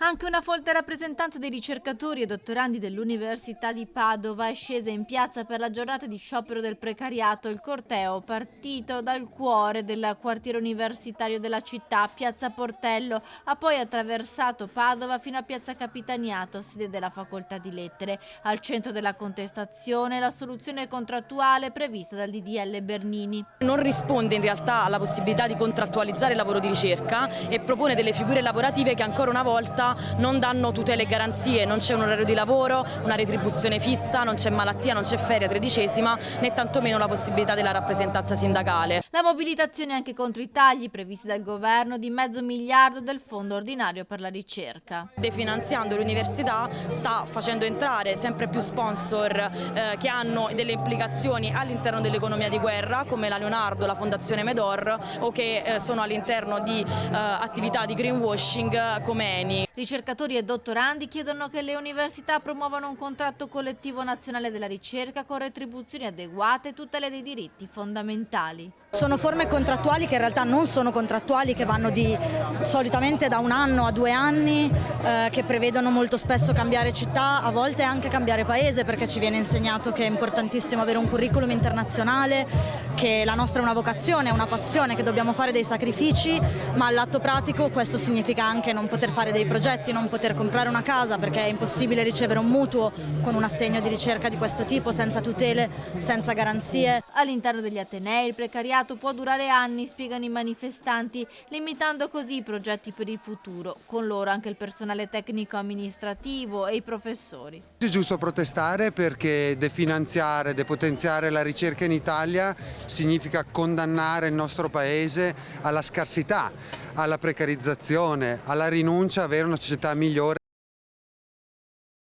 Anche una folta rappresentanza dei ricercatori e dottorandi dell'Università di Padova è scesa in piazza per la giornata di sciopero del precariato. Il corteo, partito dal cuore del quartiere universitario della città, Piazza Portello, ha poi attraversato Padova fino a Piazza Capitaniato, sede della Facoltà di Lettere. Al centro della contestazione la soluzione contrattuale prevista dal DDL Bernini. Non risponde in realtà alla possibilità di contrattualizzare il lavoro di ricerca e propone delle figure lavorative che ancora una volta non danno tutele e garanzie, non c'è un orario di lavoro, una retribuzione fissa, non c'è malattia, non c'è feria tredicesima, né tantomeno la possibilità della rappresentanza sindacale. La mobilitazione anche contro i tagli previsti dal governo di $0,5 miliardi del fondo ordinario per la ricerca. Definanziando l'università sta facendo entrare sempre più sponsor che hanno delle implicazioni all'interno dell'economia di guerra, come la Leonardo, la Fondazione Medor, o che sono all'interno di attività di greenwashing come Eni. Ricercatori e dottorandi chiedono che le università promuovano un contratto collettivo nazionale della ricerca con retribuzioni adeguate e tutele dei diritti fondamentali. Sono forme contrattuali che in realtà non sono contrattuali, che vanno solitamente da 1 anno a 2 anni, che prevedono molto spesso cambiare città, a volte anche cambiare paese, perché ci viene insegnato che è importantissimo avere un curriculum internazionale, che la nostra è una vocazione, è una passione, che dobbiamo fare dei sacrifici, ma all'atto pratico questo significa anche non poter fare dei progetti, non poter comprare una casa, perché è impossibile ricevere un mutuo con un assegno di ricerca di questo tipo, senza tutele, senza garanzie. All'interno degli atenei il precariato può durare anni, spiegano i manifestanti, limitando così i progetti per il futuro, con loro anche il personale tecnico amministrativo e i professori. È giusto protestare perché definanziare, depotenziare la ricerca in Italia significa condannare il nostro paese alla scarsità, alla precarizzazione, alla rinuncia a avere una società migliore.